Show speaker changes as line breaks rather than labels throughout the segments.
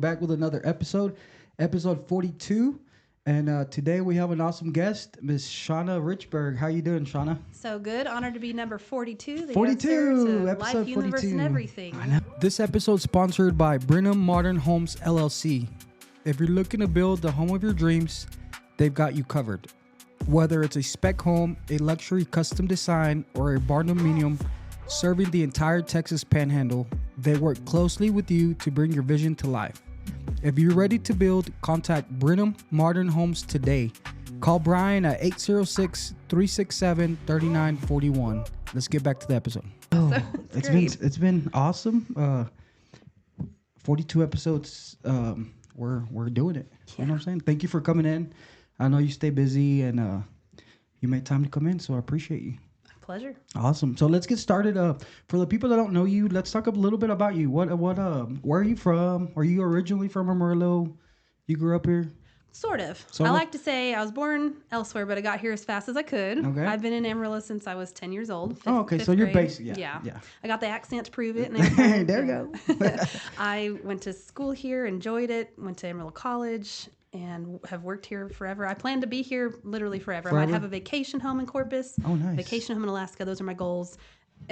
back with another episode 42. And today we have an awesome guest, Miss Shauna Richburg. How you doing, Shauna?
So good. Honored to be number 42. The
42,
answer to
episode
life, universe,
42.
and everything.
I know. This episode is sponsored by Brenham Modern Homes, LLC. If you're looking to build the home of your dreams, they've got you covered. Whether it's a spec home, a luxury custom design, or a barndominium serving the entire Texas Panhandle, they work closely with you to bring your vision to life. If you're ready to build, contact Brenham Modern Homes today. Call Brian at 806-367-3941. Let's get back to the episode. Oh, it's been awesome. 42 episodes. We're doing it. Yeah. You know what I'm saying? Thank you for coming in. I know you stay busy and you made time to come in, so I appreciate you.
Pleasure.
Awesome. So let's get started. For the people that don't know you, let's talk a little bit about you. Where are you from? Are you originally from Amarillo? You grew up here?
Sort of. I like to say I was born elsewhere, but I got here as fast as I could.
Okay.
I've been in Amarillo since I was 10 years old.
Okay. So you're
grade.
based, yeah.
I got the accent to prove it. And everything.
There you go.
I went to school here, enjoyed it, went to Amarillo College, and have worked here forever. I plan to be here literally forever. I might have a vacation home in Corpus.
Oh, nice.
Vacation home in Alaska. Those are my goals.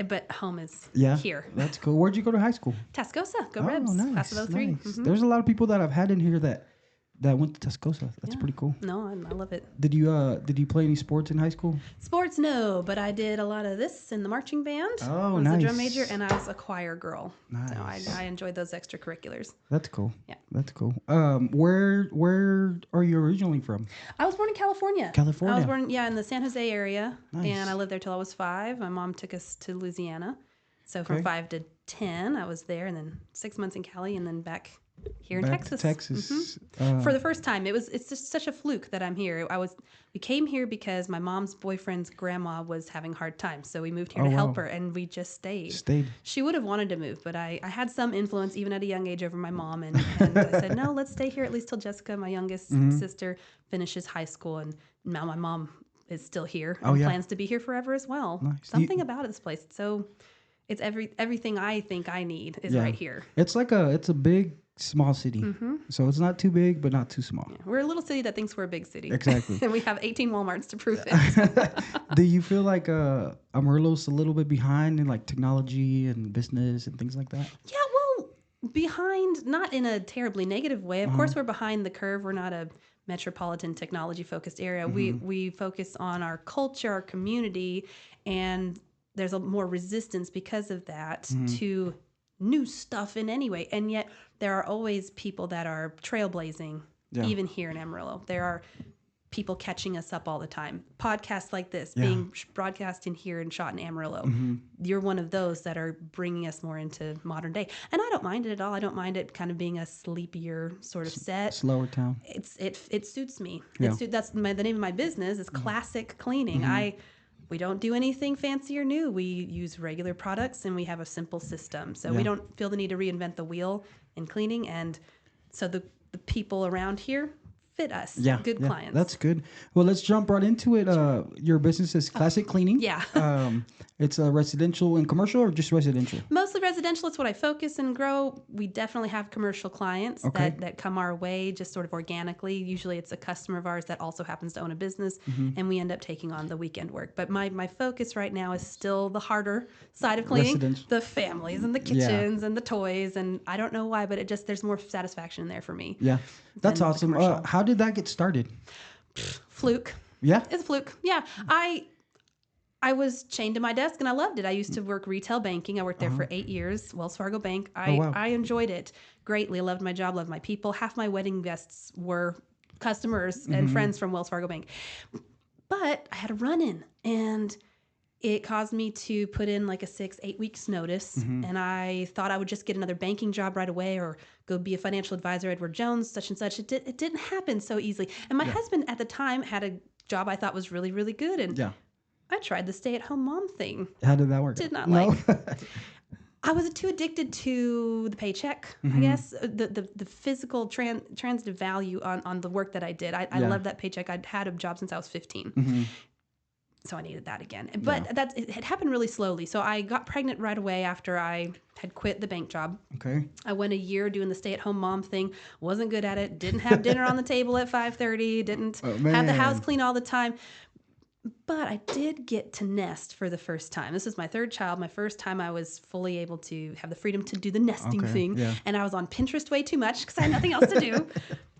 But home is here.
That's cool. Where'd you go to high school?
Tascosa. Go Rebs.
Nice.
Class of 03.
Nice.
Mm-hmm.
There's a lot of people that I've had in here that went to Tascosa. That's pretty cool.
No, I love it.
Did you play any sports in high school?
Sports, no, but I did a lot of this in the marching band.
Oh,
I was
nice.
a drum major, and I was a choir girl.
Nice.
So I enjoyed those extracurriculars.
That's cool.
Yeah.
That's cool. Where are you originally from?
I was born in California.
California.
I was born, in the San Jose area,
Nice.
and I lived there till I was 5. My mom took us to Louisiana. So from 5 to 10, I was there, and then 6 months in Cali, and then back here in Texas.
To Texas.
Mm-hmm. For the first time. It's just such a fluke that I'm here. We came here because my mom's boyfriend's grandma was having hard times. So we moved here to help her, and we just stayed. She would have wanted to move, but I had some influence even at a young age over my mom, and I said, no, let's stay here at least till Jessica, my youngest sister, finishes high school, and now my mom is still here and plans to be here forever as well.
Nice.
Something about this place. So it's everything I think I need is right here.
It's a big, small city. Mm-hmm. So it's not too big, but not too small.
Yeah, we're a little city that thinks we're a big city.
Exactly.
And we have 18 Walmarts to prove it.
Do you feel like Amarillo's a little bit behind in like technology and business and things like that?
Yeah, well, behind, not in a terribly negative way. Of course, we're behind the curve. We're not a metropolitan technology-focused area. Mm-hmm. We focus on our culture, our community, and there's a more resistance because of that to new stuff in any way. And yet there are always people that are trailblazing, even here in Amarillo. There are people catching us up all the time. Podcasts like this being broadcast in here and shot in Amarillo. Mm-hmm. You're one of those that are bringing us more into modern day. And I don't mind it at all. I don't mind it kind of being a sleepier sort of set.
Slower town.
It suits me.
Yeah.
That's the name of my business is Classic Cleaning.
Mm-hmm.
We don't do anything fancy or new. We use regular products, and we have a simple system. So we don't feel the need to reinvent the wheel in cleaning. And so the people around here fit us. Good clients.
That's good. Well, let's jump right into it. Your business is Classic Cleaning.
Yeah.
It's residential and commercial, or just residential?
Mostly residential. It's what I focus and grow. We definitely have commercial clients that come our way just sort of organically. Usually it's a customer of ours that also happens to own a business, and we end up taking on the weekend work. But my focus right now is still the harder side of cleaning, the families and the kitchens and the toys. And I don't know why, but there's more satisfaction in there for me.
Yeah, that's awesome. How did that get started?
Fluke.
Yeah?
It's a fluke. Yeah. I was chained to my desk, and I loved it. I used to work retail banking. I worked there for 8 years, Wells Fargo Bank. I enjoyed it greatly. I loved my job, loved my people. Half my wedding guests were customers and friends from Wells Fargo Bank. But I had a run-in, and it caused me to put in like a 6-8 weeks notice. And I thought I would just get another banking job right away or go be a financial advisor, Edward Jones, such and such. It didn't happen so easily. And my husband at the time had a job I thought was really, really good. And I tried the stay-at-home mom thing.
How did that work?
Did not like. I was too addicted to the paycheck, I guess, the physical transitive value on the work that I did. I love that paycheck. I'd had a job since I was 15. So I needed that again. But it happened really slowly. So I got pregnant right away after I had quit the bank job.
Okay.
I went a year doing the stay-at-home mom thing. Wasn't good at it. Didn't have dinner on the table at 5:30. Didn't have the house clean all the time. But I did get to nest for the first time. This is my third child. My first time I was fully able to have the freedom to do the nesting thing.
Yeah.
And I was on Pinterest way too much because I had nothing else to do.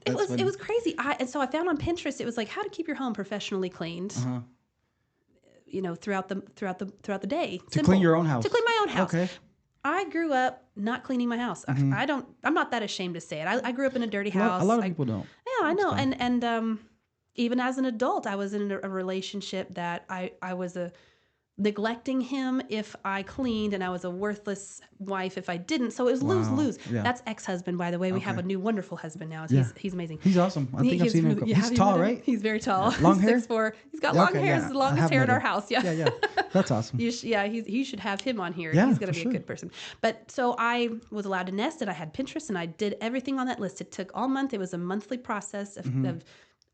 It was crazy. And so I found on Pinterest, it was like how to keep your home professionally cleaned. Throughout the day.
To clean your own house.
To clean my own house.
Okay.
I grew up not cleaning my house. I'm not that ashamed to say it. I grew up in a dirty house.
A lot of people don't.
Yeah, I know. And even as an adult, I was in a relationship that I was neglecting him if I cleaned, and I was a worthless wife if I didn't. So it was lose-lose. Yeah. That's ex-husband, by the way. We have a new wonderful husband now. He's amazing.
He's awesome. I think I've seen him. He's tall, right?
He's very tall.
Yeah. Long hair?
6'4". He's got long hair. It's the longest hair in our house. Yeah.
Yeah. That's awesome.
You should have him on here.
Yeah,
he's going to be
sure.
a good person. But so I was allowed to nest, and I had Pinterest, and I did everything on that list. It took all month. It was a monthly process of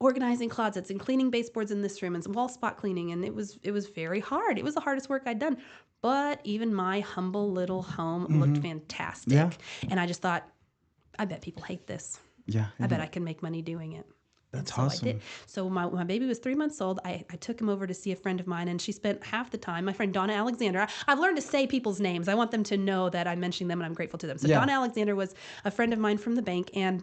organizing closets and cleaning baseboards in this room and some wall spot cleaning. And it was very hard. It was the hardest work I'd done. But even my humble little home looked fantastic.
Yeah.
And I just thought, I bet people hate this.
Yeah.
I bet I can make money doing it.
That's
so
awesome.
I did. So my baby was 3 months old. I took him over to see a friend of mine, and she spent half the time, my friend Donna Alexander. I've learned to say people's names. I want them to know that I'm mentioning them and I'm grateful to them. So Donna Alexander was a friend of mine from the bank, and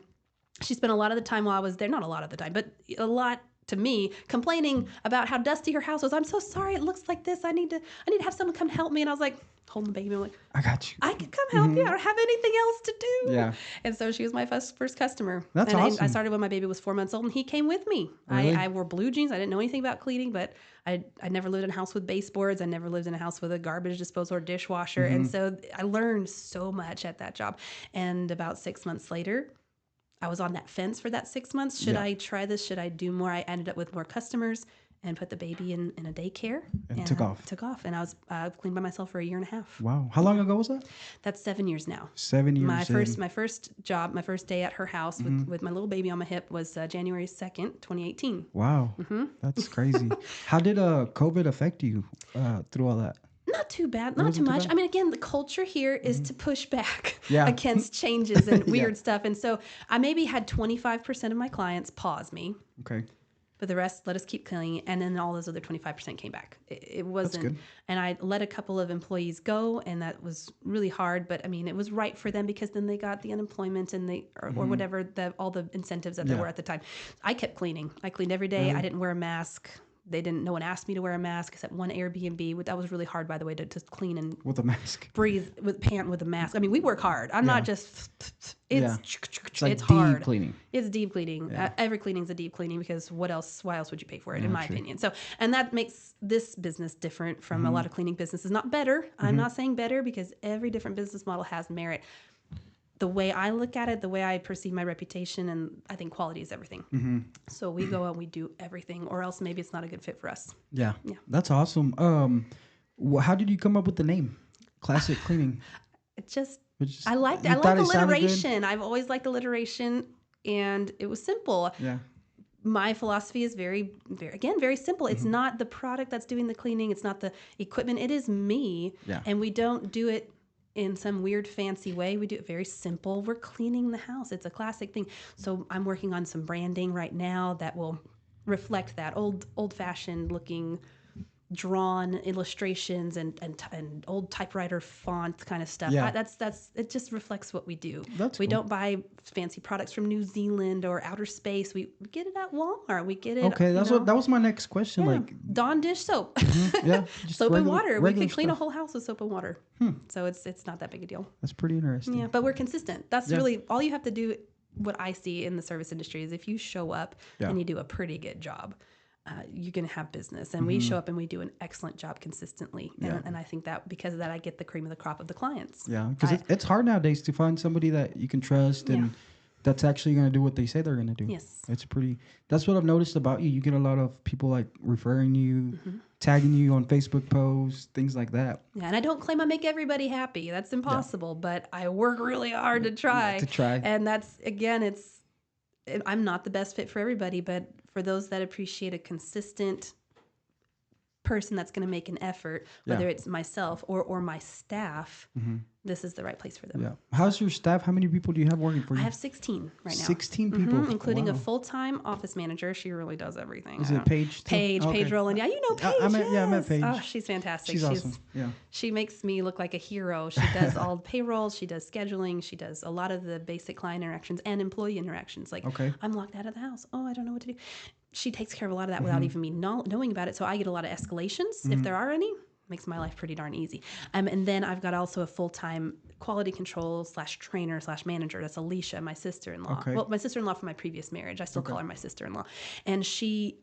she spent a lot of the time while I was there, not a lot of the time, but a lot to me, complaining about how dusty her house was. I'm so sorry. It looks like this. I need to have someone come help me. And I was like, holding the baby. I'm like,
I got you.
I can come help you. I don't have anything else to do.
Yeah.
And so she was my first customer.
That's awesome.
I started when my baby was 4 months old, and he came with me.
Really?
I wore blue jeans. I didn't know anything about cleaning, but I never lived in a house with baseboards. I never lived in a house with a garbage disposal or dishwasher. And so I learned so much at that job. And about 6 months later, I was on that fence for that 6 months. Should I try this? Should I do more? I ended up with more customers and put the baby in a daycare.
And took off.
Took off. And I was cleaned by myself for a year and a half.
Wow. How long ago was that?
That's 7 years now.
7 years.
My first job, my first day at her house with my little baby on my hip was January 2nd, 2018.
Wow. That's crazy. How did COVID affect you through all that?
Not too bad, not too much. I mean, again, the culture here is to push back
Yeah.
against changes and weird stuff. And so I maybe had 25% of my clients pause me.
Okay.
But the rest, let us keep cleaning. And then all those other 25% came back. It wasn't.
That's good.
And I let a couple of employees go, and that was really hard. But I mean, it was right for them because then they got the unemployment and or whatever, all the incentives that there were at the time. I kept cleaning. I cleaned every day. I didn't wear a mask. No one asked me to wear a mask except one Airbnb. That was really hard, by the way, to clean and
with a mask,
breathe with a mask. I mean, we work hard. I'm not just, it's
like
hard.
deep cleaning.
It's deep cleaning. Every cleaning is a deep cleaning because why else would you pay for it, in my opinion? So, and that makes this business different from a lot of cleaning businesses. Not better. I'm not saying better because every different business model has merit. The way I look at it, the way I perceive my reputation, and I think quality is everything. So we go and we do everything, or else maybe it's not a good fit for us.
Yeah. That's awesome. How did you come up with the name, Classic Cleaning?
I liked it. I like alliteration. I've always liked alliteration, and it was simple.
Yeah.
My philosophy is very, very simple. It's not the product that's doing the cleaning. It's not the equipment. It is me.
Yeah.
And we don't do it in some weird fancy way. We do it very simple. We're cleaning the house. It's a classic thing. So I'm working on some branding right now that will reflect that old-fashioned looking drawn illustrations and old typewriter font kind of stuff.
Yeah.
It just reflects what we do.
We
don't buy fancy products from New Zealand or outer space. We get it at Walmart. We get it.
Okay, that was my next question. Like
Dawn dish soap.
Yeah,
soap and water. We can clean a
stuff.
whole house with soap and water. So it's not that big a deal.
That's pretty interesting.
Yeah, but we're consistent. That's really all you have to do. What I see in the service industry is if you show up and you do a pretty good job, you're going to have business. And we show up and we do an excellent job consistently. And I think that because of that, I get the cream of the crop of the clients.
Yeah, because it's hard nowadays to find somebody that you can trust and that's actually going to do what they say they're going to do.
Yes.
That's what I've noticed about you. You get a lot of people like referring you, tagging you on Facebook posts, things like that.
Yeah, and I don't claim I make everybody happy. That's impossible, but I work really hard to try. And that's, again, I'm not the best fit for everybody, but for those that appreciate a consistent person that's going to make an effort, whether it's myself or my staff, this is the right place for them.
Yeah. How's your staff? How many people do you have working for you?
I have 16 right now.
16 people.
Including a full-time office manager. She really does everything.
Is it Paige?
Paige Rowland. Yeah, you know Paige.
I met Paige.
Oh, she's fantastic.
She's awesome. Yeah.
She makes me look like a hero. She does all the payroll. She does scheduling. She does a lot of the basic client interactions and employee interactions. Like, I'm locked out of the house. Oh, I don't know what to do. She takes care of a lot of that without even me knowing about it. So I get a lot of escalations if there are any. Makes my life pretty darn easy. And then I've got also a full-time quality control / trainer / manager. That's Alicia, my sister-in-law.
Okay.
Well, my sister-in-law from my previous marriage. I still call her my sister-in-law. And she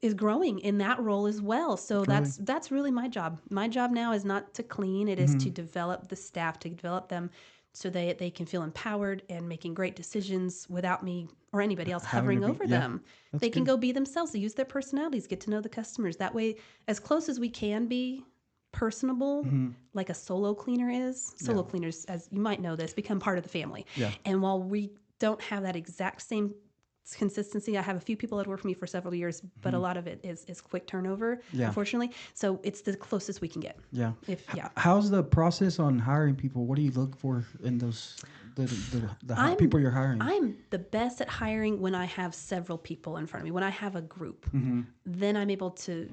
is growing in that role as well. So that's really my job. My job now is not to clean. It is to develop the staff, to develop them so they can feel empowered and making great decisions without me or anybody else hovering over them. They can go be themselves. They use their personalities, get to know the customers. That way, as close as we can be personable, like a solo cleaner is. Solo cleaners, as you might know this, become part of the family. Yeah. And while we don't have that exact same consistency, I have a few people that work for me for several years, but a lot of it is quick turnover, unfortunately. So it's the closest we can get. Yeah.
How's the process on hiring people? What do you look for in those the people you're hiring?
I'm the best at hiring when I have several people in front of me. When I have a group, then I'm able to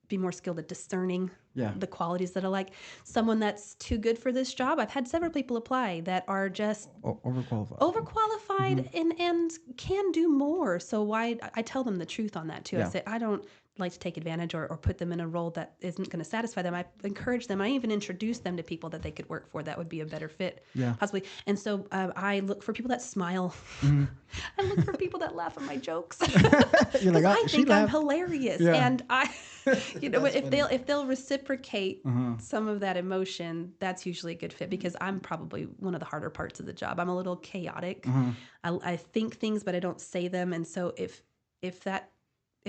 be more skilled at discerning the qualities that I like. Someone that's too good for this job. I've had several people apply that are just overqualified and can do more. So I tell them the truth on that too. I say, I don't like to take advantage or put them in a role that isn't going to satisfy them. I encourage them. I even introduce them to people that they could work for that would be a better fit, possibly. And so I look for people that smile. I look for people that laugh at my jokes. You're like, I think I'm hilarious, and if they'll reciprocate some of that emotion, that's usually a good fit because I'm probably one of the harder parts of the job. I'm a little chaotic. I think things, but I don't say them, and so if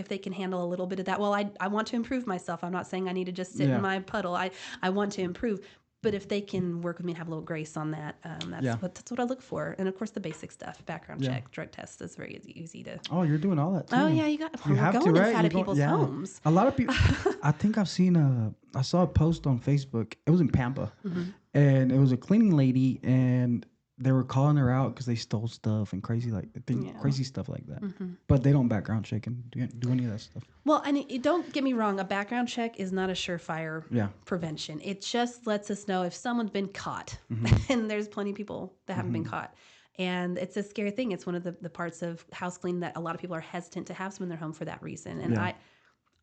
they can handle a little bit of that. Well, I want to improve myself. I'm not saying I need to just sit in my puddle. I want to improve. But if they can work with me and have a little grace on that, that's what I look for. And, of course, the basic stuff, background check, drug test, is very easy to...
Oh, you're doing all that, too.
Oh, yeah, you have to, right? Inside of people's homes.
A lot of people... I think I saw a post on Facebook. It was in Pampa. And it was a cleaning lady, and... they were calling her out because they stole stuff and crazy stuff like that. But they don't background check and do any of that stuff.
Well, and don't get me wrong. A background check is not a surefire prevention. It just lets us know if someone's been caught. And there's plenty of people that haven't been caught. And it's a scary thing. It's one of the parts of house cleaning that a lot of people are hesitant to have someone in their home for that reason. And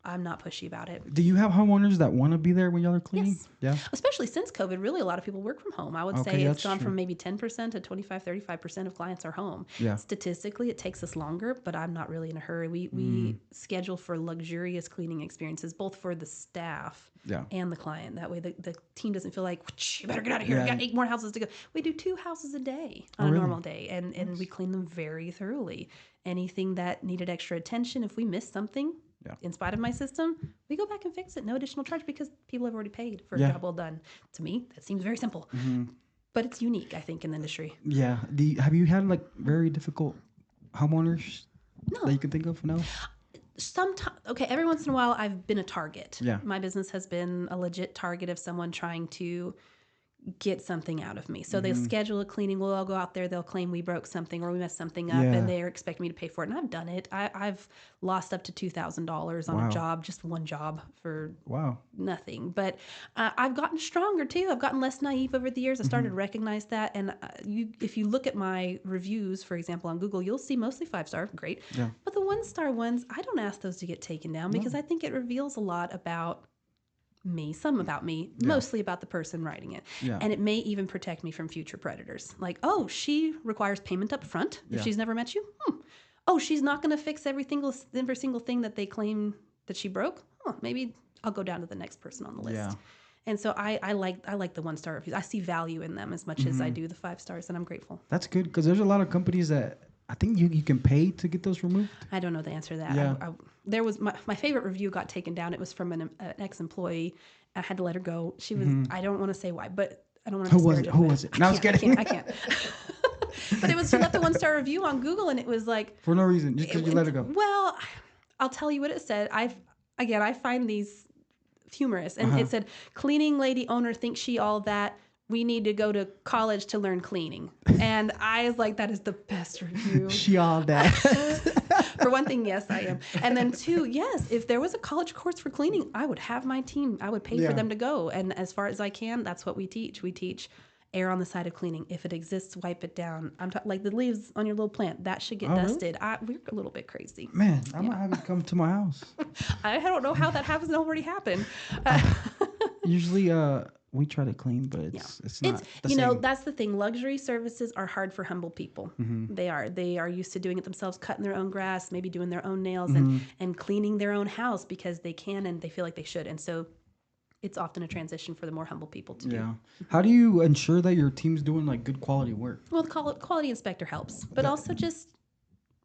I'm not pushy about it.
Do you have homeowners that want to be there when y'all are cleaning?
Yes. Yeah. Especially since COVID, really a lot of people work from home. I would say it's gone from maybe 10% to 25, 35% of clients are home. Yeah. Statistically, it takes us longer, but I'm not really in a hurry. We schedule for luxurious cleaning experiences, both for the staff and the client. That way the team doesn't feel like, you better get out of here. We got 8 more houses to go. We do 2 houses a day on a normal day, and we clean them very thoroughly. Anything that needed extra attention, if we missed something, in spite of my system, we go back and fix it. No additional charge because people have already paid for a job well done. To me, that seems very simple. But it's unique, I think, in the industry.
Yeah. Have you had like very difficult homeowners that you can think of? No?
Sometimes, every once in a while I've been a target. Yeah. My business has been a legit target of someone trying to get something out of me. So they'll schedule a cleaning. We'll all go out there. They'll claim we broke something or we messed something up, and they're expecting me to pay for it. And I've done it. I've lost up to $2,000 on a job, just one job for nothing. But I've gotten stronger too. I've gotten less naive over the years. I started to recognize that. And if you look at my reviews, for example, on Google, you'll see mostly 5-star. Great. Yeah. But the 1-star ones, I don't ask those to get taken down because I think it reveals a lot about me, some about me, mostly about the person writing it. Yeah. And it may even protect me from future predators. Like, oh, she requires payment up front if she's never met you. Oh, she's not going to fix every single thing that they claim that she broke. Maybe I'll go down to the next person on the list. Yeah. And so I like the 1-star reviews. I see value in them as much as I do the 5 stars, and I'm grateful.
That's good because there's a lot of companies that I think you can pay to get those removed.
I don't know the answer to that. Yeah. There was my favorite review got taken down. It was from an ex-employee. I had to let her go. She was, I don't want to say why, but I don't want to disparage it.
Who was it? No, I was kidding.
I can't. But it was, she left a 1-star review on Google, and it was like...
For no reason, just because you let her go.
Well, I'll tell you what it said. I find these humorous. And it said, cleaning lady owner thinks she all that. We need to go to college to learn cleaning. And I was like, that is the best review.
She all that.
For one thing, yes, I am. And then two, yes, if there was a college course for cleaning, I would have my team. I would pay for them to go. And as far as I can, that's what we teach. We teach err on the side of cleaning. If it exists, wipe it down. I'm like the leaves on your little plant, that should get dusted. We're a little bit crazy.
Man, I might have you come to my house.
I don't know how that happens. It already happened.
Usually, we try to clean, but it's not the same.
That's the thing. Luxury services are hard for humble people. They are used to doing it themselves, cutting their own grass, maybe doing their own nails and cleaning their own house because they can and they feel like they should. And so it's often a transition for the more humble people to do.
How do you ensure that your team's doing like good quality work?
Well, the quality inspector helps, but also just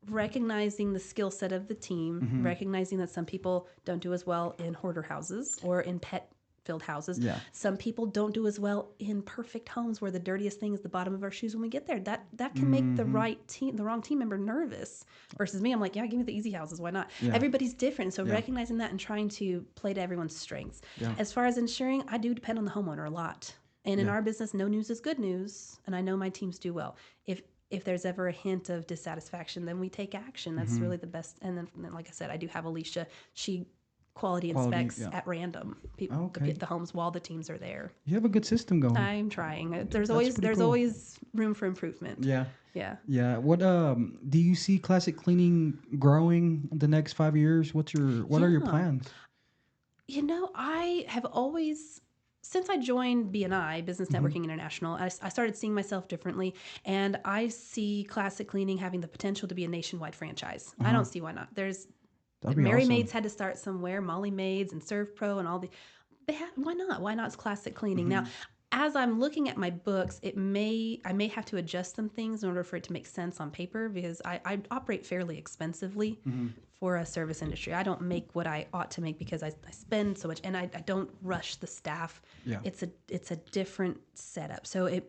recognizing the skill set of the team, recognizing that some people don't do as well in hoarder houses or in pet-filled houses. Some people don't do as well in perfect homes where the dirtiest thing is the bottom of our shoes when we get there. That can make the wrong team member nervous. Versus me, I'm like, yeah, give me the easy houses. Why not? Everybody's different. So recognizing that and trying to play to everyone's strengths. As far as insuring, I do depend on the homeowner a lot. And in our business, no news is good news. And I know my teams do well. If there's ever a hint of dissatisfaction, then we take action. That's really the best. And then, like I said, I do have Alicia. She quality inspects at random. People get the homes while the teams are there.
You have a good system going.
I'm trying. There's always room for improvement.
Yeah. What do you see classic cleaning growing in the next 5 years? What are your plans?
I have always, since I joined BNI, Business Networking International, I started seeing myself differently, and I see classic cleaning having the potential to be a nationwide franchise. I don't see why not. Mary Maids had to start somewhere, Molly Maids and Serve Pro and all why not? Why not classic cleaning? Now, as I'm looking at my books, I may have to adjust some things in order for it to make sense on paper because I operate fairly expensively for a service industry. I don't make what I ought to make because I spend so much, and I don't rush the staff. It's a different setup. So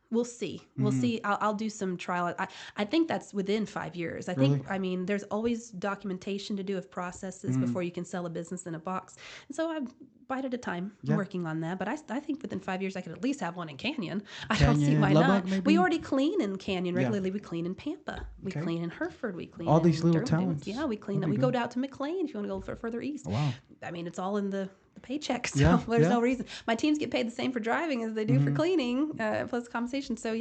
we'll see. We'll see. I'll do some trial. I think that's within 5 years. I mean, there's always documentation to do of processes before you can sell a business in a box. And so I bite at a time. I'm working on that. But I think within 5 years, I could at least have one in Canyon. I don't see why
Lubbock,
not.
Maybe?
We already clean in Canyon regularly. We clean in Pampa. We clean in Hereford. We clean
all these
in
little
Durham.
towns.
Yeah, we clean. We go down to McLean if you want to go further east.
Wow.
I mean, it's all in the paycheck, so there's no reason. My teams get paid the same for driving as they do for cleaning, plus compensation. So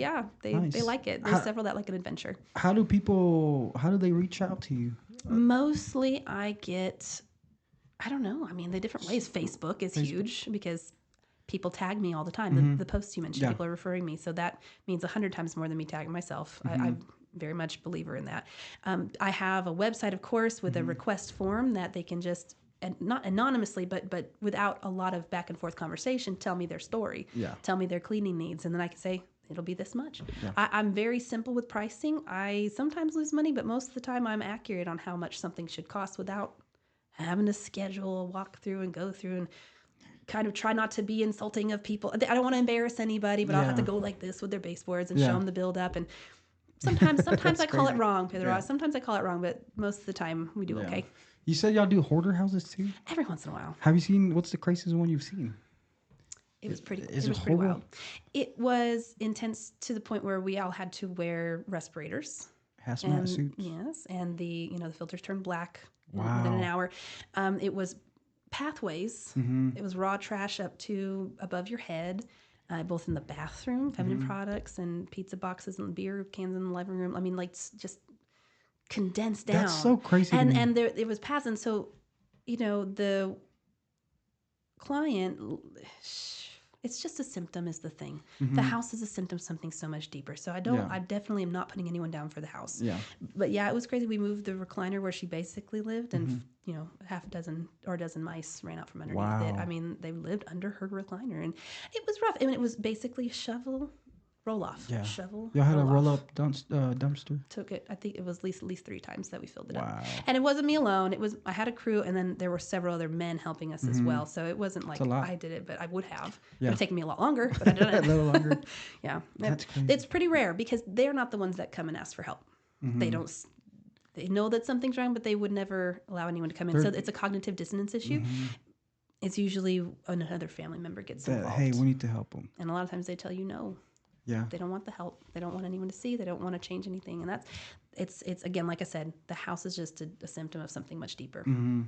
they like it. There's several that like an adventure.
How do they reach out to you?
Mostly I don't know. I mean, the different ways. Facebook is huge because people tag me all the time. The posts you mentioned, people are referring me. So that means 100 times more than me tagging myself. I'm very much a believer in that. I have a website, of course, with a request form that they can just, and not anonymously, but without a lot of back and forth conversation, tell me their story, tell me their cleaning needs, and then I can say, it'll be this much. I'm very simple with pricing. I sometimes lose money, but most of the time I'm accurate on how much something should cost without having to schedule a walk through and go through and kind of try not to be insulting of people. I don't want to embarrass anybody, but I'll have to go like this with their baseboards and show them the build up. And sometimes I call it wrong, Pedro. Sometimes I call it wrong, but most of the time we do okay.
You said y'all do hoarder houses too?
Every once in a while.
Have you seen, what's the craziest one you've seen?
It was pretty wild. It was intense to the point where we all had to wear respirators.
Hazmat suits.
Yes, and the filters turned black within an hour. It was pathways. It was raw trash up to above your head, both in the bathroom, feminine products, and pizza boxes and beer cans in the living room. I mean, like just condensed down.
That's so crazy.
And there it was paths, and so the client. It's just a symptom is the thing. The house is a symptom of something so much deeper. So I definitely am not putting anyone down for the house. But it was crazy. We moved the recliner where she basically lived, and half a dozen or a dozen mice ran out from underneath it. I mean, they lived under her recliner, and it was rough. I mean, it was basically shovel roll off. Shovel.
Y'all had a roll up dumpster.
Took it. I think it was at least 3 times that we filled it up. And it wasn't me alone. I had a crew, and then there were several other men helping us as well. So it wasn't like I did it, but I would have. It would have taken me a lot longer, but I did it.
A little longer.
That's crazy. It's pretty rare because they're not the ones that come and ask for help. They don't. They know that something's wrong, but they would never allow anyone to come in. So it's a cognitive dissonance issue. it's usually another family member gets
That,
involved.
hey, we need to help them.
And a lot of times they tell you no.
Yeah.
They don't want the help. They don't want anyone to see. They don't want to change anything. And it's again, like I said, the house is just a symptom of something much deeper.
Mm-hmm.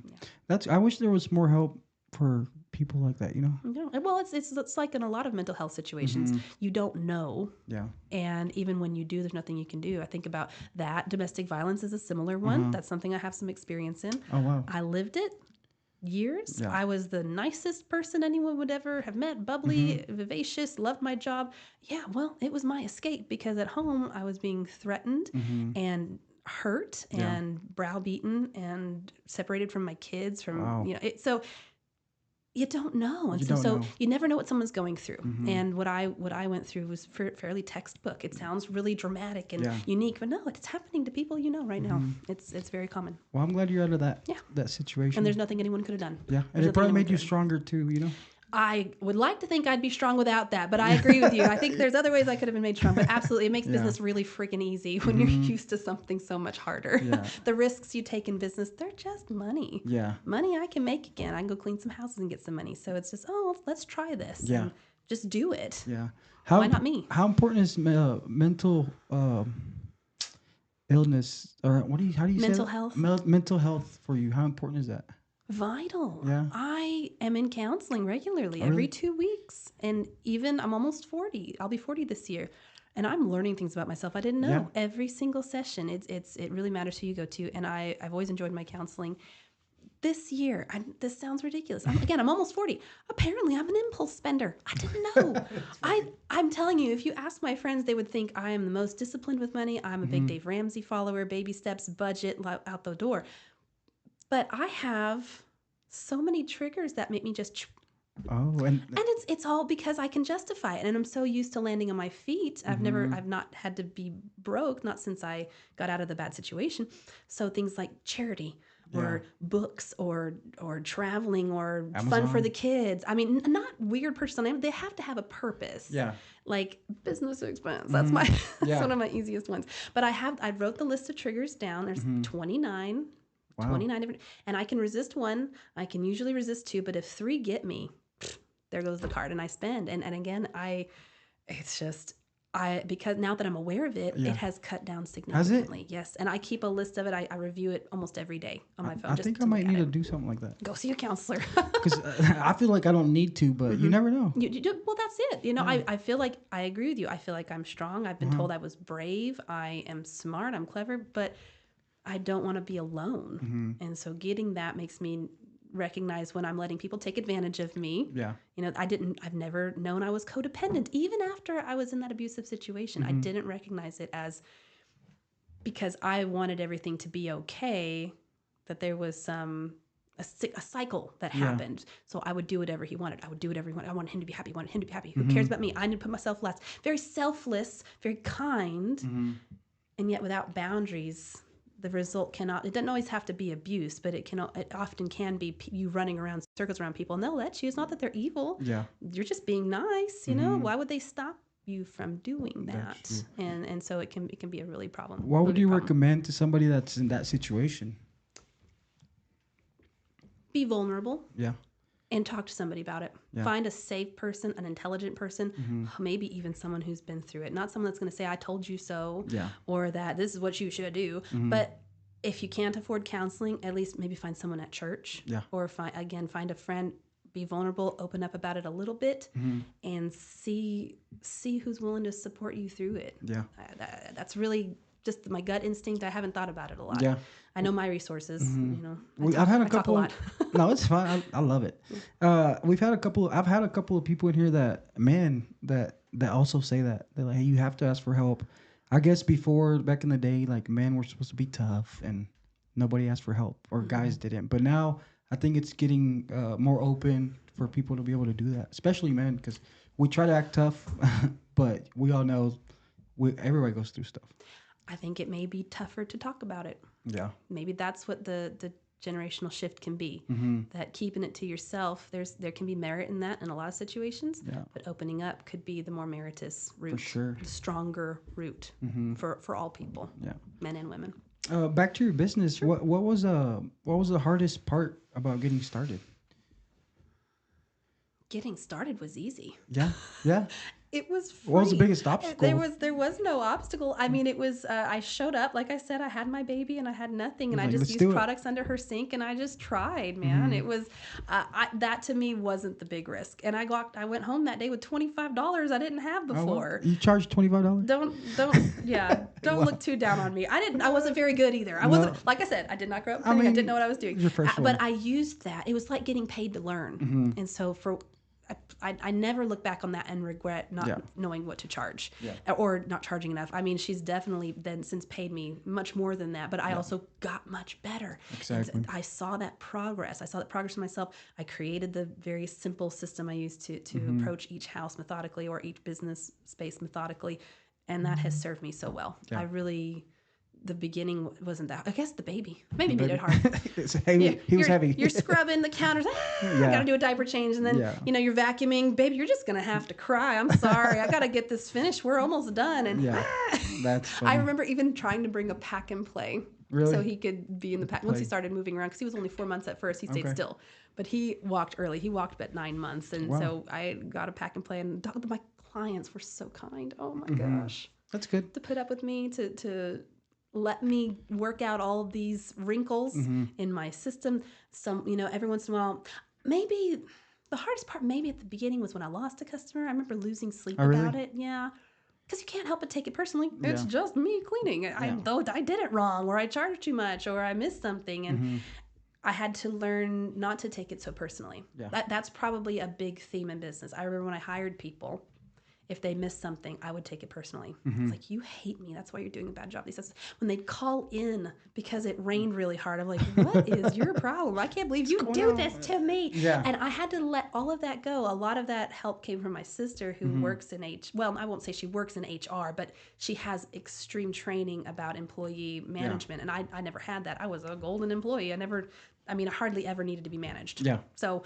Yeah.
I wish there was more help for people like that, you know?
Yeah. Well, it's like in a lot of mental health situations, you don't know.
Yeah.
And even when you do, there's nothing you can do. I think about that. Domestic violence is a similar one. That's something I have some experience in.
Oh, wow.
I lived it years.
Yeah.
I was the nicest person anyone would ever have met, bubbly, vivacious, loved my job. Yeah, well, it was my escape because at home I was being threatened and hurt and browbeaten and separated from my kids from, you know, so you don't know. And so you never know what someone's going through. And what I went through was fairly textbook. It sounds really dramatic and unique, but no, it's happening to people you know right now. It's very common.
Well, I'm glad you're out of that situation.
And there's nothing anyone could have done.
Yeah. And it probably made you stronger too, you know?
I would like to think I'd be strong without that, but I agree with you. I think there's other ways I could have been made strong, but absolutely, it makes business really freaking easy when you're used to something so much harder. Yeah. The risks you take in business, they're just money. Yeah. Money I can make again. I can go clean some houses and get some money. So it's just, let's try this. Yeah. And just do it.
Yeah.
Why not me?
How important is mental illness, or how do you say
mental health?
Mental health for you. How important is that?
Vital. Yeah. I am in counseling regularly every 2 weeks. And even I'm almost 40. I'll be 40 this year. And I'm learning things about myself I didn't know. Every single session. It really matters who you go to. And I've always enjoyed my counseling. This year, this sounds ridiculous. I'm almost 40. Apparently, I'm an impulse spender. I didn't know. I'm telling you, if you ask my friends, they would think I am the most disciplined with money. I'm a big Dave Ramsey follower, baby steps, budget, out the door. But I have so many triggers that make me just... and it's all because I can justify it. And I'm so used to landing on my feet. I've not had to be broke, not since I got out of the bad situation. So things like charity or books or traveling or Amazon. Fun for the kids. I mean, not weird purchase on Amazon. They have to have a purpose. Yeah. Like business expense. That's that's one of my easiest ones. But I wrote the list of triggers down. There's 29. Wow. 29 different, and I can resist one. I can usually resist two, but if 3 get me, there goes the card, and I spend. And again, because now that I'm aware of it, it has cut down significantly. Has it? Yes, and I keep a list of it. I review it almost every day on my phone.
I think I might need to do something like that.
Go see a counselor.
Because I feel like I don't need to, but you never know.
Well, that's it. You know, I feel like I agree with you. I feel like I'm strong. I've been told I was brave. I am smart. I'm clever, but I don't want to be alone. And so getting that makes me recognize when I'm letting people take advantage of me. Yeah. You know, I've never known I was codependent. Even after I was in that abusive situation, I didn't recognize it as because I wanted everything to be okay, that there was a cycle that happened. So I would do whatever he wanted. I would do whatever he wanted. I wanted him to be happy. I wanted him to be happy. Who cares about me? I need to put myself last. Very selfless, very kind. And yet without boundaries, the result it doesn't always have to be abuse, but it often can be you running around circles around people and they'll let you. It's not that they're evil. Yeah. You're just being nice, you know? Why would they stop you from doing that? And so it can be a really problem.
What would you recommend to somebody that's in that situation?
Be vulnerable.
Yeah.
And talk to somebody about it. Yeah. Find a safe person, an intelligent person, maybe even someone who's been through it. Not someone that's going to say, I told you so, or that this is what you should do. But if you can't afford counseling, at least maybe find someone at church. Yeah. Or find a friend, be vulnerable, open up about it a little bit, and see who's willing to support you through it. Yeah. That's really just my gut instinct. I haven't thought about it a lot. Yeah. I know my resources. You know,
I've had a couple. No, it's fine. I love it. I've had a couple of people in here that also say that they're like, hey, you have to ask for help. I guess back in the day, like men were supposed to be tough and nobody asked for help, or guys didn't. But now I think it's getting more open for people to be able to do that, especially men, because we try to act tough, but we all know everybody goes through stuff.
I think it may be tougher to talk about it. Yeah. Maybe that's what the generational shift can be. That keeping it to yourself, there can be merit in that in a lot of situations. Yeah. But opening up could be the more meritorious route. For sure. The stronger route for all people. Yeah. Men and women.
Back to your business. Sure. What was the hardest part about getting started?
getting started was easy.
Yeah. Yeah.
It was free.
What was the biggest obstacle?
There was no obstacle. I mean, it was I showed up, like I said, I had my baby and I had nothing, and I just used products under her sink, and I just tried, man. It was that to me wasn't the big risk. And I went home that day with $25 I didn't have before.
You charged $25?
Don't look too down on me. I wasn't very good either. I wasn't, like I said, I did not grow up cleaning. I didn't know what I was doing.
Your first one.
But I used that. It was like getting paid to learn. And so I never look back on that and regret not knowing what to charge or not charging enough. I mean, she's definitely then since paid me much more than that, but I also got much better.
Exactly.
I saw that progress. I saw that progress in myself. I created the very simple system I used to approach each house methodically or each business space methodically, and that has served me so well. I really... The beginning wasn't that. I guess the baby maybe made it hard.
He was heavy.
You're scrubbing the counters. I got to do a diaper change, and then you're vacuuming. Baby, you're just gonna have to cry. I'm sorry. I got to get this finished. We're almost done. And
that's funny.
I remember even trying to bring a pack and play, so he could be in the pack. Once he started moving around, because he was only 4 months at first, he stayed still, but he walked early. He walked at 9 months, and so I got a pack and play. And my clients were so kind. Oh my gosh,
that's good
to put up with me to let me work out all of these wrinkles in my system. Some, every once in a while, maybe the hardest part maybe at the beginning was when I lost a customer. I remember losing sleep about it. Yeah. Because you can't help but take it personally. It's just me cleaning. Though I did it wrong, or I charged too much, or I missed something. And I had to learn not to take it so personally. That's probably a big theme in business. I remember when I hired people, if they missed something, I would take it personally. It's like, you hate me. That's why you're doing a bad job. When they'd call in because it rained really hard, I'm like, what is your problem? I can't believe you do this to me. And I had to let all of that go. A lot of that help came from my sister who works in I won't say she works in HR, but she has extreme training about employee management. And I never had that. I was a golden employee. I hardly ever needed to be managed. So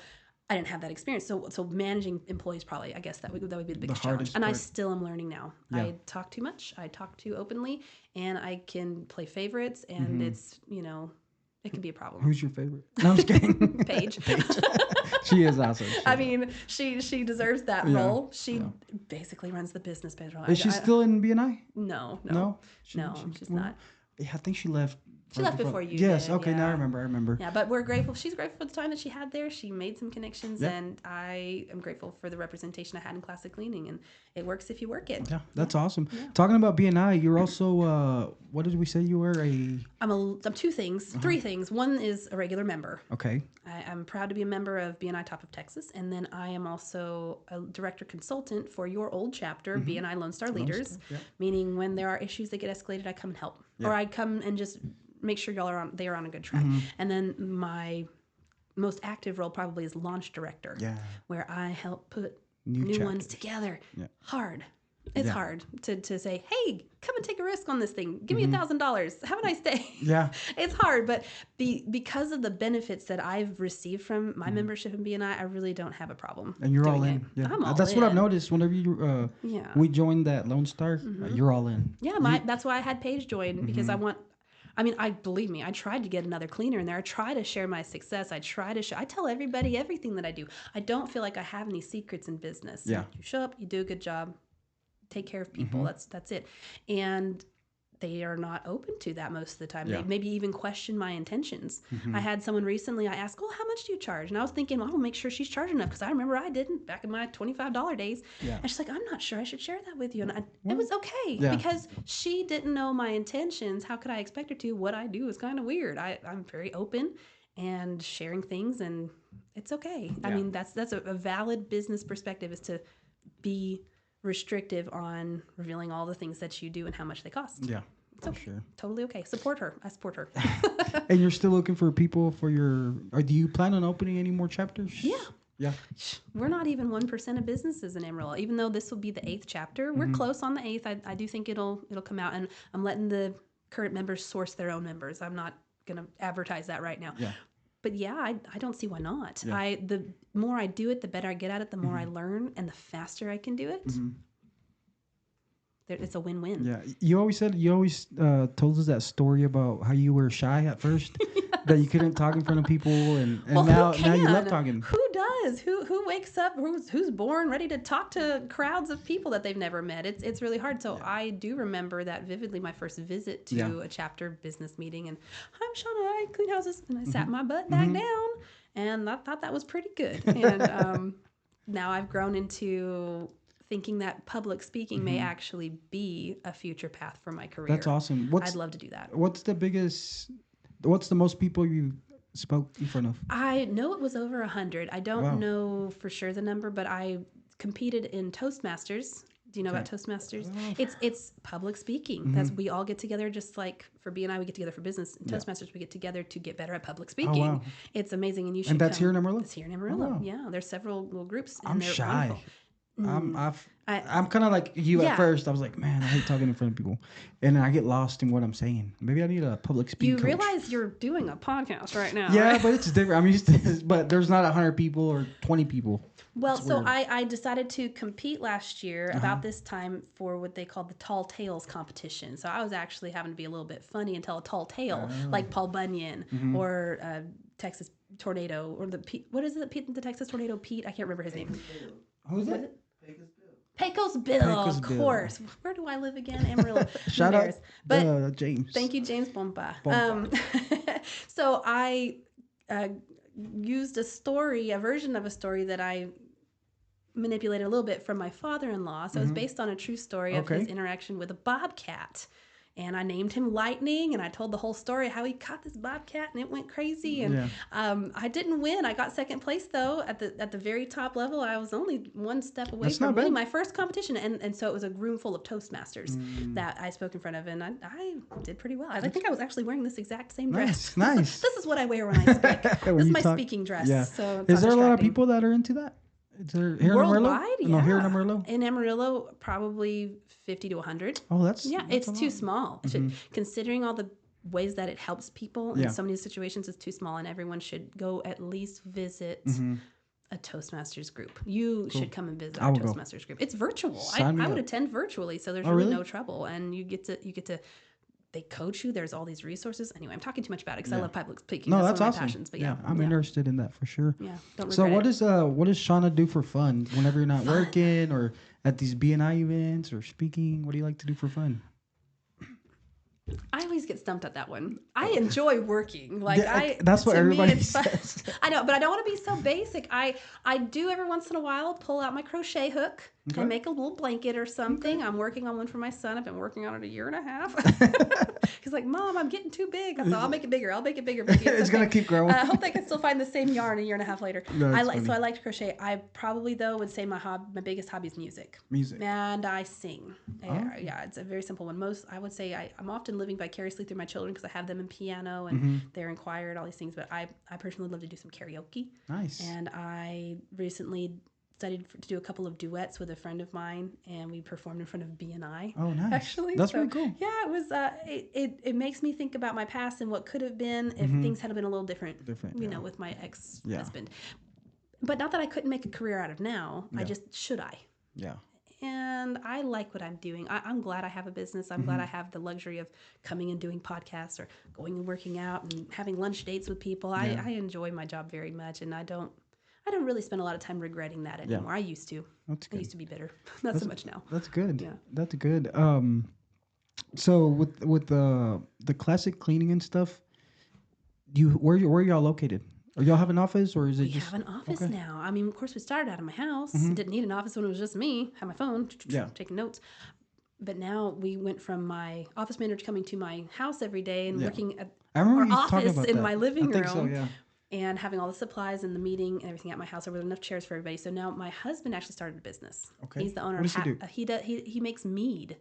I didn't have that experience. So managing employees probably, I guess that would be the biggest challenge. And I still am learning now. I talk too much. I talk too openly, and I can play favorites, and it's, it can be a problem.
Who's your favorite? No, I'm just kidding.
Paige.
She is awesome.
She deserves that role. She basically runs the business page.
Is she still in BNI?
No. She's not.
Yeah, I think she left.
She left before you
Yes,
did.
okay, now I remember.
Yeah, but we're grateful. She's grateful for the time that she had there. She made some connections, and I am grateful for the representation I had in classic cleaning, and it works if you work it. Yeah,
that's awesome. Yeah. Talking about BNI, you're also, what did we say you were?
I'm two things, three things. One is a regular member.
Okay.
I'm proud to be a member of BNI Top of Texas, and then I am also a director consultant for your old chapter, BNI Lone Star Leaders, meaning when there are issues that get escalated, I come and help. Or I come and just make sure they are on a good track. And then my most active role probably is launch director, where I help put new ones together. Hard. It's hard to say, hey, come and take a risk on this thing. Give me $1,000. Have a nice day. It's hard, but because of the benefits that I've received from my membership in BNI, I really don't have a problem.
And you're all in.
Yeah. I'm all
That's
in.
what I've noticed whenever you we joined that Lone Star, you're all in.
Yeah, that's why I had Paige join, because believe me, I tried to get another cleaner in there. I try to share my success. I tell everybody everything that I do. I don't feel like I have any secrets in business. You show up, you do a good job, take care of people. That's it. And they are not open to that most of the time. They maybe even question my intentions. I had someone recently, I asked, how much do you charge? And I was thinking, well, I'll make sure she's charging enough, because I remember I didn't back in my $25 days. And she's like, I'm not sure I should share that with you. And it was okay, because she didn't know my intentions. How could I expect her to? What I do is kind of weird. I'm very open and sharing things, and it's okay. That's a valid business perspective, is to be restrictive on revealing all the things that you do and how much they cost. It's okay. Sure. Totally okay. Support her. I support her.
And you're still looking for people for or do you plan on opening any more chapters? Yeah.
We're not even 1% of businesses in Amarillo, even though this will be the 8th chapter. We're close on the 8th. I do think it'll come out, and I'm letting the current members source their own members. I'm not going to advertise that right now. But I don't see why not. The more I do it, the better I get at it, the more I learn, and the faster I can do it. it's a win-win.
Yeah, you always told us that story about how you were shy at first, that you couldn't talk in front of people, and
Well,
now you love talking.
Who does? Who wakes up? Who's born ready to talk to crowds of people that they've never met? It's really hard. So I do remember that vividly. My first visit to a chapter business meeting, and I'm Shauna. I clean houses, and I sat my butt back down, and I thought that was pretty good. And now I've grown into thinking that public speaking may actually be a future path for my career.
That's awesome.
I'd love to do that.
What's the most people you spoke in front of?
I know it was over 100. I don't know for sure the number, but I competed in Toastmasters. Do you know about Toastmasters? It's public speaking. That's we all get together, just like for BNI, we get together for business. In Toastmasters, we get together to get better at public speaking. Oh, wow. It's amazing, and you should.
And that's here in Amarillo.
It's here in Amarillo. Oh, wow. Yeah, there's several little groups.
I'm shy. Wonderful. I'm kind of like you at first. I was like, man, I hate talking in front of people, and then I get lost in what I'm saying. Maybe I need a public speaking coach.
Realize you're doing a podcast right now.
Yeah, right? But it's different. I'm used to this, but there's not 100 people or 20 people.
Well, so I decided to compete last year about this time for what they called the Tall Tales competition. So I was actually having to be a little bit funny and tell a tall tale, like Paul Bunyan or Texas Tornado, or what is it? The Texas Tornado Pete? I can't remember his name.
Who's that?
Pecos Bill, of course. Where do I live again? Amarillo.
Shout out James.
Thank you, James Bomba. So I used a version of a story that I manipulated a little bit from my father-in-law. So it's based on a true story of his interaction with a bobcat. And I named him Lightning, and I told the whole story how he caught this bobcat, and it went crazy. And I didn't win. I got second place though at the very top level. I was only one step away from winning my first competition, and so it was a room full of Toastmasters that I spoke in front of, and I did pretty well. I think I was actually wearing this exact same dress.
Nice.
This is what I wear when I speak. This is my speaking dress. Yeah. So
is there a lot of people that are into that? Is there here
worldwide?
In Amarillo? No, here in Amarillo.
In Amarillo, probably 50 to 100.
Oh, that's
it's too small. Considering all the ways that it helps people in so many situations, it's too small, and everyone should go at least visit a Toastmasters group. You should come and visit our Toastmasters group. It's virtual. I would attend virtually, so there's really no trouble, and you get to. They coach you. There's all these resources. Anyway, I'm talking too much about it because I love public speaking.
No, that's
one of
awesome.
my passions, but
I'm interested in that for sure.
Yeah, don't regret
So what does Shauna do for fun whenever you're not working or at these BNI events or speaking? What do you like to do for fun?
I always get stumped at that one. I enjoy working.
That's what everybody says.
I know, but I don't want to be so basic. I do every once in a while pull out my crochet hook and make a little blanket or something. I'm working on one for my son. I've been working on it 1.5 years. He's like, Mom, I'm getting too big. I thought, I'll make it bigger. I'll make it bigger.
It's going to keep growing.
I hope I can still find the same yarn 1.5 years later. So I like to crochet. I probably, though, would say my biggest hobby is music. And I sing. Yeah, it's a very simple one. I would say I'm often living vicariously through my children because I have them in piano and they're in choir and all these things. But I personally love to do some karaoke. Nice. And I recently studied to do a couple of duets with a friend of mine, and we performed in front of BNI.
Oh, nice!
Actually,
that's really cool.
Yeah, it was. It makes me think about my past and what could have been if things had been a little different. You know, with my ex-husband. But not that I couldn't make a career out of now. I just should I. Yeah. And I like what I'm doing. I'm glad I have a business. I'm glad I have the luxury of coming and doing podcasts or going and working out and having lunch dates with people. I enjoy my job very much, and I don't really spend a lot of time regretting that anymore. I used to. I used to be bitter. Not so much now.
That's good. Yeah. That's good. So with the classic cleaning and stuff, where are y'all located? Or y'all have an office, or is it just...
We have an office now. I mean, of course, we started out of my house. Didn't need an office when it was just me. Had my phone, taking notes. But now we went from my office manager coming to my house every day and working at our office in my living room. I think so, yeah. And having all the supplies and the meeting and everything at my house. There were enough chairs for everybody. So now my husband actually started a business. Okay. He's the owner.
What does he do?
He makes mead.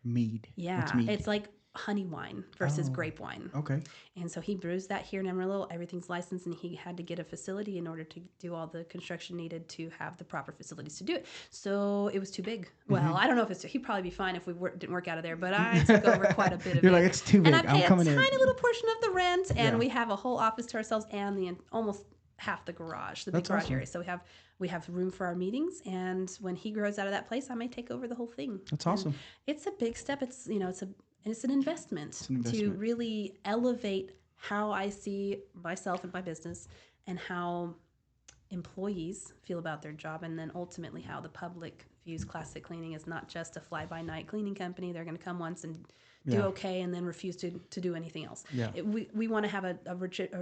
Mead?
Yeah.
What's mead?
It's like honey wine versus grape wine.
Okay.
And so he brews that here in Amarillo. Everything's licensed, and he had to get a facility in order to do all the construction needed to have the proper facilities to do it. So it was too big. Well, I don't know if he'd probably be fine if we didn't work out of there, but I took over quite a bit of it.
You're like, it's too big.
And I pay a tiny little portion of the rent, and we have a whole office to ourselves and the almost half the garage, the big
That's
garage
awesome.
area. So we have room for our meetings, and when he grows out of that place, I may take over the whole thing.
That's
And
awesome.
it's a big step. It's an investment,
It's an
to
investment.
really elevate how I see myself and my business, and how employees feel about their job, and then ultimately how the public views Classic Cleaning as not just a fly-by-night cleaning company. They're going to come once and do
Yeah.
okay and then refuse to do anything else.
Yeah.
We want to have a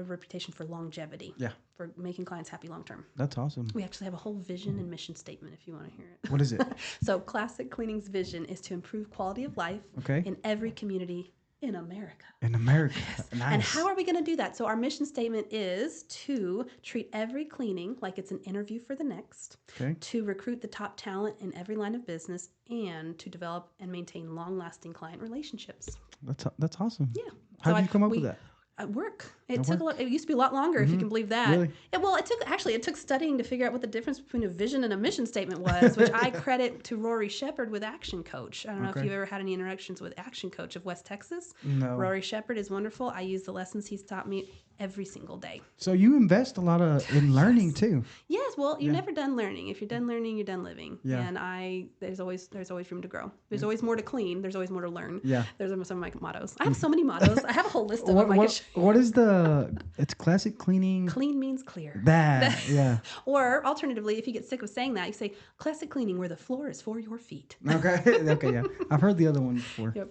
reputation for longevity,
Yeah.
for making clients happy long term.
That's awesome.
We actually have a whole vision and mission statement if you want to hear it.
What is it?
So Classic Cleaning's vision is to improve quality of life
Okay.
in every community in America.
In America. Nice.
And how are we going to do that? So our mission statement is to treat every cleaning like it's an interview for the next,
Okay.
to recruit the top talent in every line of business, and to develop and maintain long-lasting client relationships.
That's awesome.
Yeah.
How
So
did you come up with that?
At work.
At
It took
work?
a lot. It used to be a lot longer, if you can believe that.
Really?
It took studying to figure out what the difference between a vision and a mission statement was, which I credit to Rory Shepard with Action Coach. I don't know if
Okay.
you've ever had any interactions with Action Coach of West Texas.
No.
Rory Shepard is wonderful. I use the lessons he's taught me every single day.
So you invest a lot in learning too.
Yes, well, you're never done learning. If you're done learning, you're done living.
Yeah.
And there's always room to grow. There's always more to clean. There's always more to learn.
Yeah.
There's some of my mottos. I have so many mottos. I have a whole list of them.
What is it's Classic Cleaning?
Clean means clear.
That, yeah.
Or alternatively, if you get sick of saying that, you say Classic Cleaning, where the floor is for your feet.
Okay. Okay, yeah. I've heard the other one before.
Yep.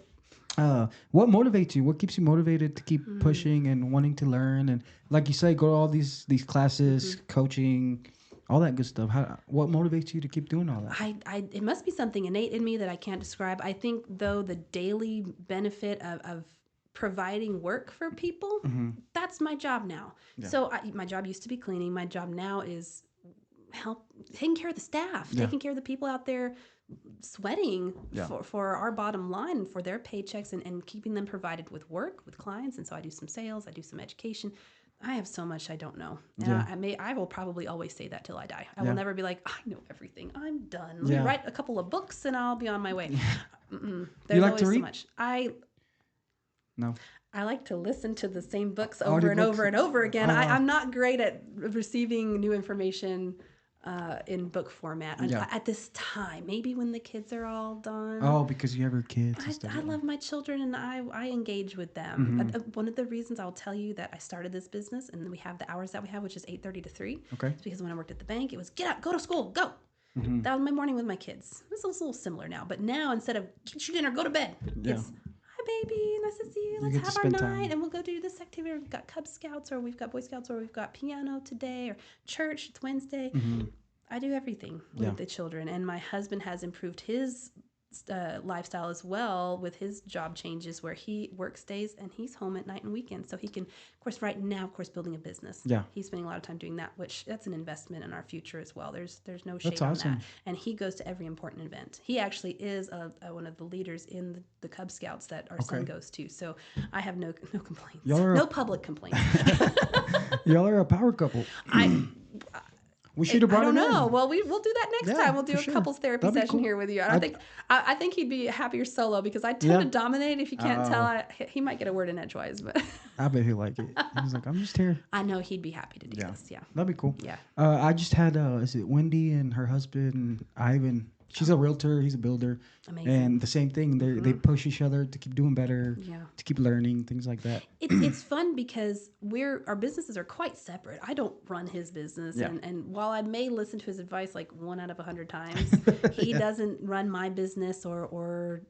What motivates you? What keeps you motivated to keep
Hmm.
pushing and wanting to learn? And like you say, go to all these classes,
Mm-hmm.
coaching, all that good stuff. What motivates you to keep doing all that?
It must be something innate in me that I can't describe. I think, though, the daily benefit of providing work for people, that's my job now.
Yeah.
So my job used to be cleaning. My job now is taking care of the staff,
Yeah.
taking care of the people out there sweating
Yeah.
for our bottom line, for their paychecks, and keeping them provided with work, with clients. And so I do some sales, I do some education. I have so much I don't know. And
Yeah.
I will probably always say that till I die. I
Yeah.
will never be like, I know everything. I'm done. Let
Yeah.
me write a couple of books and I'll be on my way. There's
You like
always
to
so
read?
much.
No.
I like to listen to the same books
Audiobooks?
over and over and over again.
Uh-huh.
I'm not great at receiving new information in book format
Yeah.
at this time. Maybe when the kids are all done.
Oh, because you have your kids and stuff.
I love my children, and I engage with them. One of the reasons I'll tell you that I started this business and we have the hours that we have, which is 8:30 to 3.
Okay.
It's because when I worked at the bank, it was get up, go to school, go. That was my morning with my kids. This is a little similar now, but now instead of get your dinner, go to bed.
Yeah.
It's hi baby, nice to see you. Let's
get to
have our
spend
night,
time.
and we'll go do this activity. We've got Cub Scouts, or we've got Boy Scouts, or we've got piano today, or church. It's Wednesday. I do everything with the children, and my husband has improved his lifestyle as well with his job changes, where he works days and he's home at night and weekends, so he can, of course, right now, of course, building a business.
Yeah.
He's spending a lot of time doing that, which that's an investment in our future as well. There's no shade
That's
on
awesome.
that. And he goes to every important event. He actually is one of the leaders in the Cub Scouts that our son
Okay.
goes to. So I have no complaints.
Y'all are
No public complaints.
Y'all are a power couple. We should have brought
I
him
don't know.
in.
Well, we'll do that next
Yeah,
time. We'll do
for
a
sure.
couples therapy
That'd be
session
cool.
here with you. I think he'd be happier solo, because I tend
Yeah.
to dominate. If you can't tell, he might get a word in edgewise, but
I bet he'll like it. He's like, I'm just here.
I know he'd be happy to do
Yeah.
this. Yeah.
That'd be cool.
Yeah.
I just had, is it Wendy and her husband, Ivan? She's a realtor. He's a builder.
Amazing.
And the same thing. They push each other to keep doing better,
Yeah.
to keep learning, things like that.
It's fun because our businesses are quite separate. I don't run his business,
Yeah.
and while I may listen to his advice like 1 out of 100 times, he doesn't run my business or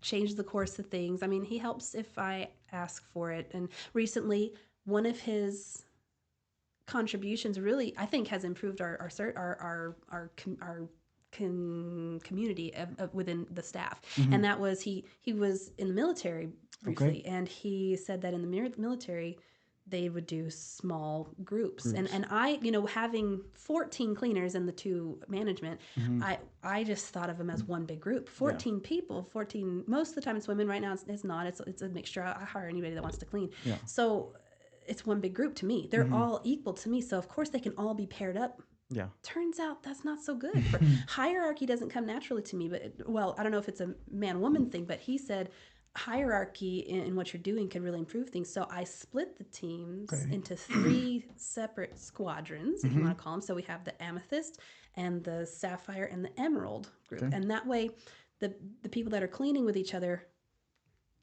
change the course of things. I mean, he helps if I ask for it. And recently, one of his contributions really, I think, has improved our community within the staff. And that was he was in the military briefly, and he said that in the military they would do small groups. And I, having 14 cleaners and the 2 management, I just thought of them as one big group. 14 people, 14, most of the time it's women. Right now it's not, it's a mixture. I hire anybody that wants to clean.
Yeah.
So it's one big group to me. They're all equal to me, so of course they can all be paired up.
Yeah.
Turns out that's not so good. Hierarchy doesn't come naturally to me, but I don't know if it's a man-woman thing, but he said hierarchy in what you're doing can really improve things. So I split the teams into 3 separate squadrons, if you want to call them. So we have the amethyst and the sapphire and the emerald group. And that way the people that are cleaning with each other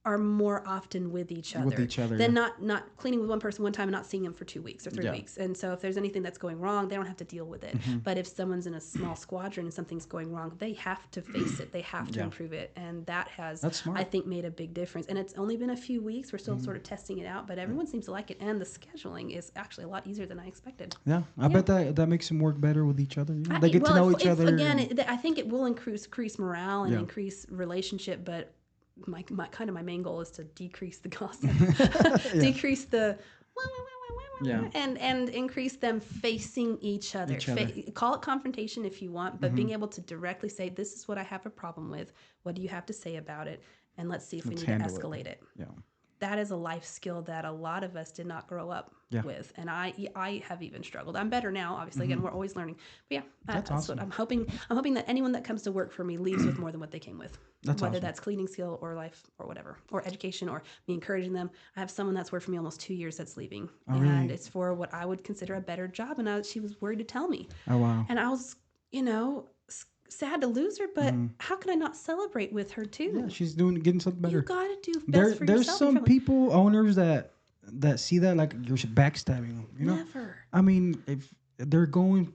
are more often with each other than not cleaning with one person one time and not seeing them for 2 weeks or 3 weeks. And so if there's anything that's going wrong, they don't have to deal with it. But if someone's in a small squadron and something's going wrong, they have to face it. They have to improve it. And that has, I think, made a big difference. And it's only been a few weeks. We're still sort of testing it out, but everyone seems to like it. And the scheduling is actually a lot easier than I expected.
Yeah, I bet that makes them work better with each other. You know? They get to know each other.
Again, I think it will increase morale and increase relationship, but my main goal is to decrease the gossip, decrease the and increase them facing each other. Call it confrontation if you want, but being able to directly say, this is what I have a problem with. What do you have to say about it? And let's see if we need to escalate it. Yeah. That is a life skill that a lot of us did not grow up with. And I have even struggled. I'm better now, obviously. Again, we're always learning. But yeah, that's awesome. What I'm hoping that anyone that comes to work for me leaves with more than what they came with. Whether that's cleaning skill or life or whatever, or education, or me encouraging them. I have someone that's worked for me almost 2 years that's leaving. And it's for what I would consider a better job. And she was worried to tell me. Oh, wow. And I was, sad to lose her, but how can I not celebrate with her too?
Yeah, she's getting something better.
You gotta do best for yourself.
There's some people, owners that see that like you're backstabbing them. You know?
Never.
I mean, if they're going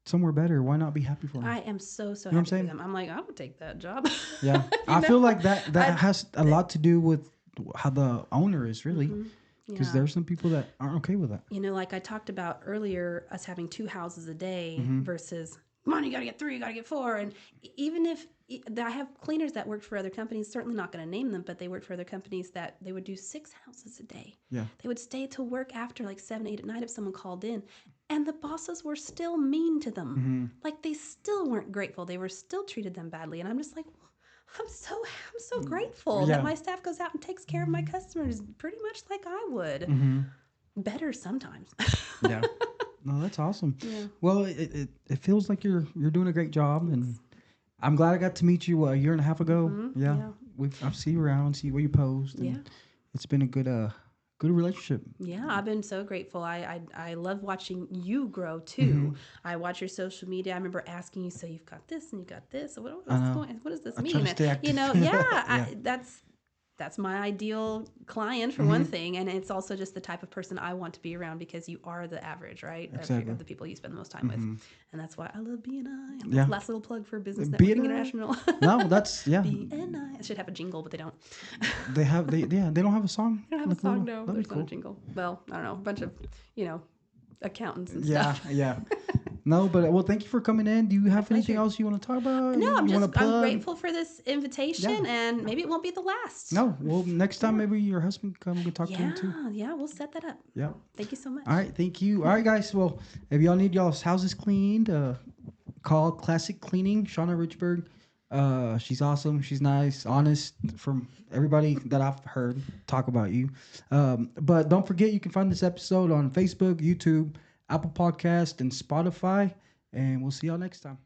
somewhere better, why not be happy for them?
I am so happy for them. I'm like, I would take that job.
Yeah, I feel like that has a lot to do with how the owner is really. Because there's some people that aren't okay with that.
Like I talked about earlier, us having 2 houses a day versus, come on, you got to get 3, you got to get 4. And even if I have cleaners that worked for other companies, certainly not going to name them, but they worked for other companies that they would do 6 houses a day. Yeah. They would stay to work after like 7, 8 at night if someone called in. And the bosses were still mean to them. Like they still weren't grateful. They were still treated them badly. And I'm just like, I'm so grateful that my staff goes out and takes care of my customers pretty much like I would. Better sometimes.
Yeah. No, that's awesome. Yeah. Well, it feels like you're doing a great job, and I'm glad I got to meet you a year and a half ago. Yeah. I see you around, see where you post. And it's been a good relationship. Yeah,
I've been so grateful. I love watching you grow too. I watch your social media. I remember asking you, so you've got this and you got this. What does this mean? That's my ideal client for one thing, and it's also just the type of person I want to be around because you are the average, right? Exactly. Of the people you spend the most time with, and that's why I love BNI. Last little plug for Business Networking International.
No, that's
BNI. I should have a jingle, but they don't.
They don't have a song.
They don't have a song. No, there's not a jingle. Well, I don't know, a bunch of accountants and stuff.
Yeah. No, but thank you for coming in. Do you have anything else you want to talk about?
No, I'm grateful for this invitation, and maybe it won't be the last.
No, well, next time maybe your husband come and talk to him too.
Yeah, we'll set that up. Yeah. Thank you so much.
All right, thank you. All right, guys. Well, if y'all need y'all's houses cleaned, call Classic Cleaning, Shauna Richburg. She's awesome. She's nice, honest. From everybody that I've heard talk about you. But don't forget, you can find this episode on Facebook, YouTube, Apple Podcast, and Spotify. And we'll see y'all next time.